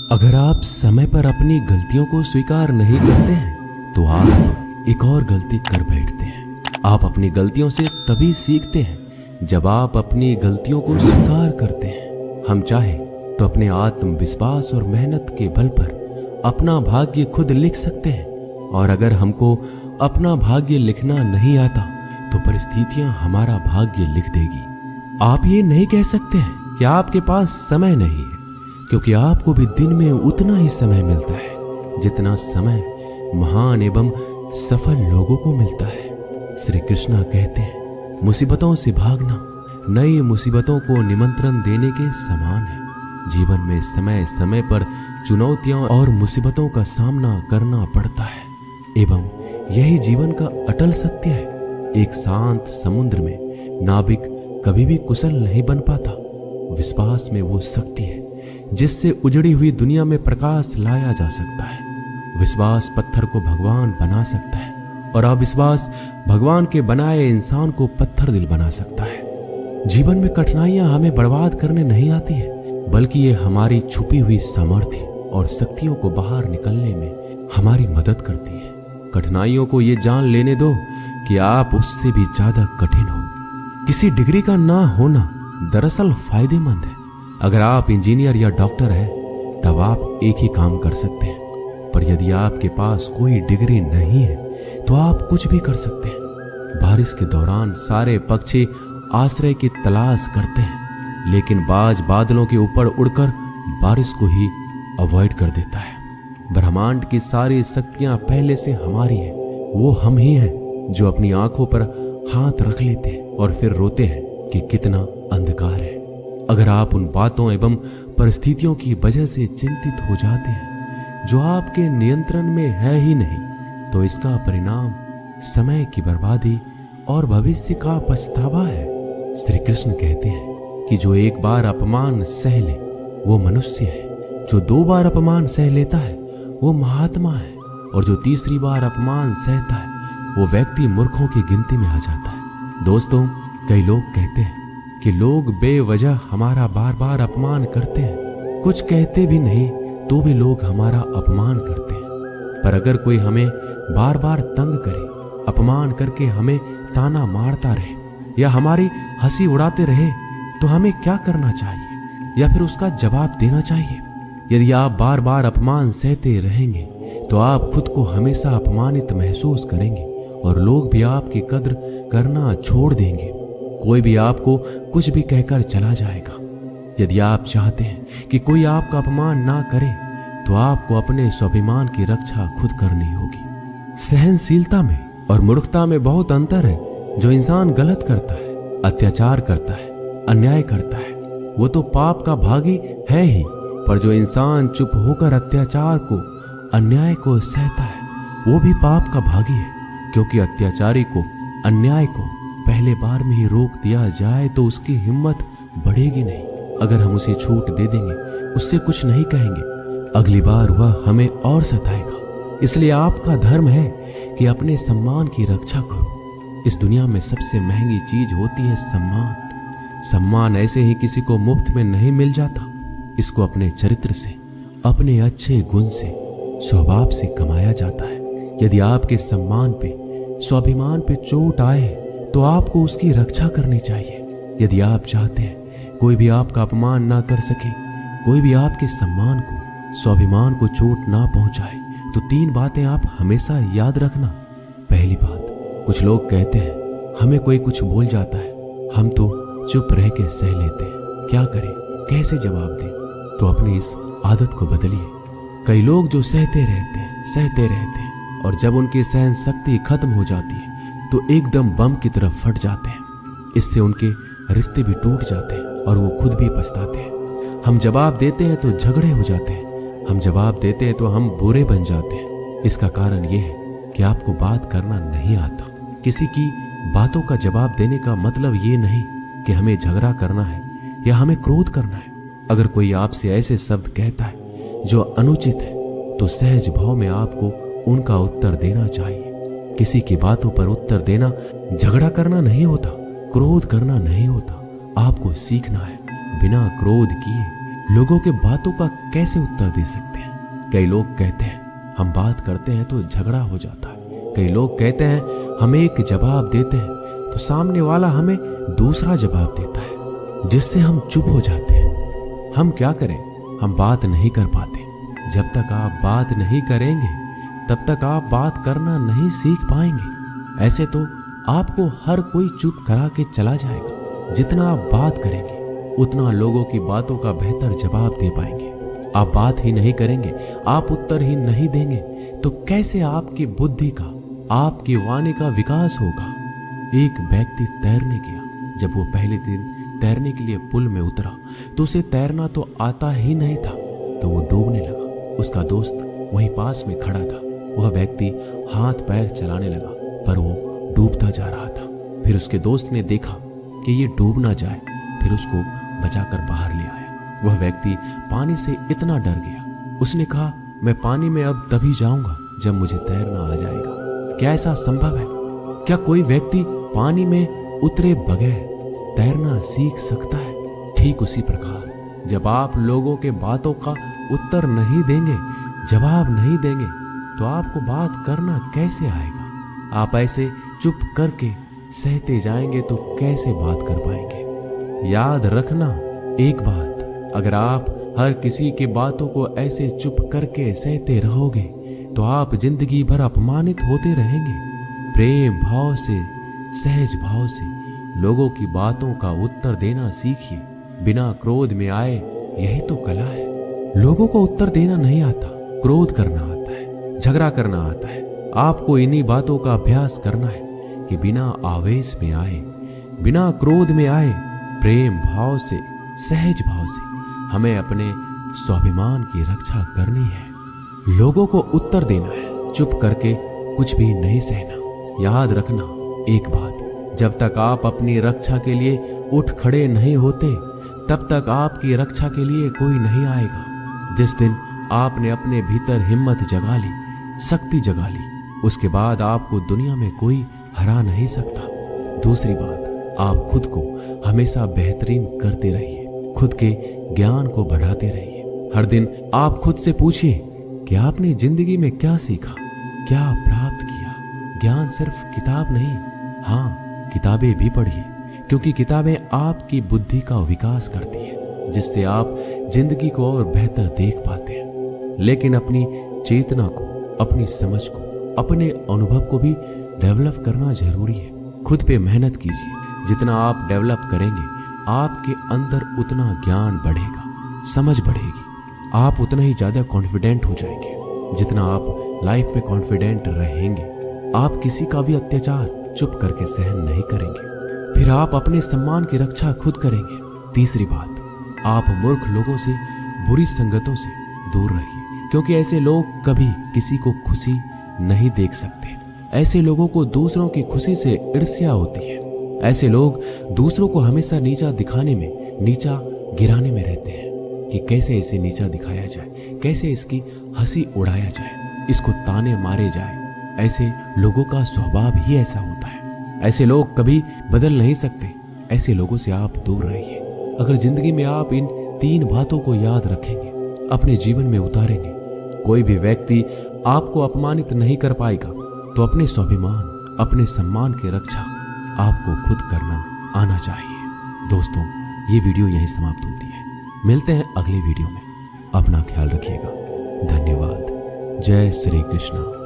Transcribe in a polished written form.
अगर आप समय पर अपनी गलतियों को स्वीकार नहीं करते हैं तो आप एक और गलती कर बैठते हैं। आप अपनी गलतियों से तभी सीखते हैं जब आप अपनी गलतियों को स्वीकार करते हैं। हम चाहे तो अपने आत्मविश्वास और मेहनत के बल पर अपना भाग्य खुद लिख सकते हैं, और अगर हमको अपना भाग्य लिखना नहीं आता तो परिस्थितियां हमारा भाग्य लिख देगी। आप ये नहीं कह सकते हैं कि आपके पास समय नहीं है, क्योंकि आपको भी दिन में उतना ही समय मिलता है जितना समय महान एवं सफल लोगों को मिलता है। श्री कृष्णा कहते हैं, मुसीबतों से भागना नई मुसीबतों को निमंत्रण देने के समान है। जीवन में समय समय पर चुनौतियों और मुसीबतों का सामना करना पड़ता है, एवं यही जीवन का अटल सत्य है। एक शांत समुद्र में नाविक कभी भी कुशल नहीं बन पाता। विश्वास में वो शक्ति है जिससे उजड़ी हुई दुनिया में प्रकाश लाया जा सकता है। विश्वास पत्थर को भगवान बना सकता है, और अविश्वास भगवान के बनाए इंसान को पत्थर दिल बना सकता है। जीवन में कठिनाइयां हमें बर्बाद करने नहीं आती है, बल्कि ये हमारी छुपी हुई सामर्थ्य और शक्तियों को बाहर निकलने में हमारी मदद करती है। कठिनाइयों को ये जान लेने दो कि आप उससे भी ज्यादा कठिन हो। किसी डिग्री का ना होना दरअसल फायदेमंद है। अगर आप इंजीनियर या डॉक्टर हैं तब आप एक ही काम कर सकते हैं, पर यदि आपके पास कोई डिग्री नहीं है तो आप कुछ भी कर सकते हैं। बारिश के दौरान सारे पक्षी आश्रय की तलाश करते हैं, लेकिन बाज बादलों के ऊपर उड़कर बारिश को ही अवॉइड कर देता है। ब्रह्मांड की सारी शक्तियां पहले से हमारी है। वो हम ही हैं जो अपनी आंखों पर हाथ रख लेते हैं और फिर रोते हैं कि कितना अंधकार है। अगर आप उन बातों एवं परिस्थितियों की वजह से चिंतित हो जाते हैं जो आपके नियंत्रण में है ही नहीं, तो इसका परिणाम समय की बर्बादी और भविष्य का पछतावा है। श्री कृष्ण कहते हैं कि जो एक बार अपमान सह ले वो मनुष्य है, जो 2 बार अपमान सह लेता है वो महात्मा है, और जो तीसरी बार अपमान सहता है वो व्यक्ति मूर्खों की गिनती में आ जाता है। दोस्तों, कई लोग कहते हैं कि लोग बेवजह हमारा बार बार अपमान करते हैं। कुछ कहते भी नहीं तो भी लोग हमारा अपमान करते हैं। पर अगर कोई हमें बार बार तंग करे, अपमान करके हमें ताना मारता रहे या हमारी हंसी उड़ाते रहे, तो हमें क्या करना चाहिए या फिर उसका जवाब देना चाहिए? यदि आप बार बार अपमान सहते रहेंगे तो आप खुद को हमेशा अपमानित महसूस करेंगे, और लोग भी आपकी कद्र करना छोड़ देंगे। कोई भी आपको कुछ भी कहकर चला जाएगा। यदि आप चाहते हैं कि कोई आपका अपमान ना करे तो आपको अपने स्वाभिमान की रक्षा खुद करनी होगी। सहनशीलता में और मूर्खता में बहुत अंतर है। जो इंसान गलत करता है, अत्याचार करता है, अन्याय करता है, वो तो पाप का भागी है ही, पर जो इंसान चुप होकर अत्याचार को, अन्याय को सहता है, वो भी पाप का भागी है। क्योंकि अत्याचारी को, अन्याय को पहले बार में ही रोक दिया जाए तो उसकी हिम्मत बढ़ेगी नहीं। अगर हम उसे छूट दे देंगे, उससे कुछ नहीं कहेंगे, अगली बार वह हमें और सताएगा। इसलिए आपका धर्म है कि अपने सम्मान की रक्षा करो। इस दुनिया में सबसे महंगी चीज होती है सम्मान। सम्मान ऐसे ही किसी को मुफ्त में नहीं मिल जाता। इसको अपने चरित्र से, अपने अच्छे गुण से, स्वभाव से कमाया जाता है। यदि आपके सम्मान पे, स्वाभिमान पे चोट आए तो आपको उसकी रक्षा करनी चाहिए। यदि आप चाहते हैं कोई भी आपका अपमान ना कर सके, कोई भी आपके सम्मान को, स्वाभिमान को चोट ना पहुंचाए, तो 3 बातें आप हमेशा याद रखना। पहली बात, कुछ लोग कहते हैं हमें कोई कुछ बोल जाता है, हम तो चुप रह के सह लेते हैं, क्या करें, कैसे जवाब दें? तो अपनी इस आदत को बदलिए। कई लोग जो सहते रहते हैं, और जब उनकी सहन शक्ति खत्म हो जाती है तो एकदम बम की तरफ फट जाते हैं। इससे उनके रिश्ते भी टूट जाते हैं और वो खुद भी पछताते हैं। हम जवाब देते हैं तो झगड़े हो जाते हैं, हम जवाब देते हैं तो हम बुरे बन जाते हैं। इसका कारण ये है कि आपको बात करना नहीं आता। किसी की बातों का जवाब देने का मतलब ये नहीं कि हमें झगड़ा करना है या हमें क्रोध करना है। अगर कोई आपसे ऐसे शब्द कहता है जो अनुचित है तो सहज भाव में आपको उनका उत्तर देना चाहिए। किसी की बातों पर उत्तर देना झगड़ा करना नहीं होता, क्रोध करना नहीं होता। आपको सीखना है बिना क्रोध किए लोगों के बातों का कैसे उत्तर दे सकते हैं। कई लोग कहते हैं हम बात करते हैं तो झगड़ा हो जाता है। कई लोग कहते हैं हम एक जवाब देते हैं तो सामने वाला हमें दूसरा जवाब देता है, जिससे हम चुप हो जाते हैं। हम क्या करें, हम बात नहीं कर पाते। जब तक आप बात नहीं करेंगे तब तक आप बात करना नहीं सीख पाएंगे। ऐसे तो आपको हर कोई चुप करा के चला जाएगा। जितना आप बात करेंगे उतना लोगों की बातों का बेहतर जवाब दे पाएंगे। आप बात ही नहीं करेंगे, आप उत्तर ही नहीं देंगे तो कैसे आपकी बुद्धि का, आपकी वाणी का विकास होगा। एक व्यक्ति तैरने गया। जब वो पहले दिन तैरने के लिए पुल में उतरा तो उसे तैरना तो आता ही नहीं था, तो वो डूबने लगा। उसका दोस्त वहीं पास में खड़ा था। वह व्यक्ति हाथ पैर चलाने लगा पर वो डूबता जा रहा था। फिर उसके दोस्त ने देखा कि ये डूब ना जाए, फिर उसको बचाकर बाहर ले आया। वह व्यक्ति पानी से इतना डर गया, उसने कहा मैं पानी में अब तभी जाऊंगा जब मुझे तैरना आ जाएगा। क्या ऐसा संभव है? क्या कोई व्यक्ति पानी में उतरे बगैर तैरना सीख सकता है? ठीक उसी प्रकार जब आप लोगों के बातों का उत्तर नहीं देंगे, जवाब नहीं देंगे तो आपको बात करना कैसे आएगा। आप ऐसे चुप करके सहते जाएंगे तो कैसे बात कर पाएंगे। याद रखना एक बात, अगर आप हर किसी की बातों को ऐसे चुप करके सहते रहोगे तो आप जिंदगी भर अपमानित होते रहेंगे। प्रेम भाव से, सहज भाव से लोगों की बातों का उत्तर देना सीखिए, बिना क्रोध में आए। यही तो कला है। लोगों को उत्तर देना नहीं आता, क्रोध करना आता है, झगड़ा करना आता है। आपको इन्हीं बातों का अभ्यास करना है कि बिना आवेश में आए, बिना क्रोध में आए, प्रेम भाव से, सहज भाव से हमें अपने स्वाभिमान की रक्षा करनी है। लोगों को उत्तर देना है, चुप करके कुछ भी नहीं सहना। याद रखना एक बात, जब तक आप अपनी रक्षा के लिए उठ खड़े नहीं होते तब तक आपकी रक्षा के लिए कोई नहीं आएगा। जिस दिन आपने अपने भीतर हिम्मत जगा ली, शक्ति जगा ली, उसके बाद आपको दुनिया में कोई हरा नहीं सकता। दूसरी बात, आप खुद को हमेशा बेहतरीन करते रहिए, खुद के ज्ञान को बढ़ाते रहिए। हर दिन आप खुद से पूछिए कि आपने जिंदगी में क्या सीखा, क्या प्राप्त किया। ज्ञान सिर्फ किताब नहीं, हाँ किताबें भी पढ़िए, क्योंकि किताबें आपकी बुद्धि का विकास करती है, जिससे आप जिंदगी को और बेहतर देख पाते हैं। लेकिन अपनी चेतना को, अपनी समझ को, अपने अनुभव को भी डेवलप करना जरूरी है। खुद पे मेहनत कीजिए। जितना आप डेवलप करेंगे आपके अंदर उतना ज्ञान बढ़ेगा, समझ बढ़ेगी, आप उतना ही ज्यादा कॉन्फिडेंट हो जाएंगे। जितना आप लाइफ में कॉन्फिडेंट रहेंगे आप किसी का भी अत्याचार चुप करके सहन नहीं करेंगे। फिर आप अपने सम्मान की रक्षा खुद करेंगे। तीसरी बात, आप मूर्ख लोगों से, बुरी संगतों से दूर रहिए, क्योंकि ऐसे लोग कभी किसी को खुशी नहीं देख सकते। ऐसे लोगों को दूसरों की खुशी से ईर्ष्या होती है। ऐसे लोग दूसरों को हमेशा नीचा दिखाने में, नीचा गिराने में रहते हैं कि कैसे इसे नीचा दिखाया जाए, कैसे इसकी हंसी उड़ाया जाए, इसको ताने मारे जाए। ऐसे लोगों का स्वभाव ही ऐसा होता है। ऐसे लोग कभी बदल नहीं सकते। ऐसे लोगों से आप दूर रहिए। अगर जिंदगी में आप इन 3 बातों को याद रखेंगे, अपने जीवन में उतारेंगे, कोई भी व्यक्ति आपको अपमानित नहीं कर पाएगा। तो अपने स्वाभिमान, अपने सम्मान की रक्षा आपको खुद करना आना चाहिए। दोस्तों, ये वीडियो यहीं समाप्त होती है। मिलते हैं अगले वीडियो में। अपना ख्याल रखिएगा। धन्यवाद। जय श्री कृष्ण।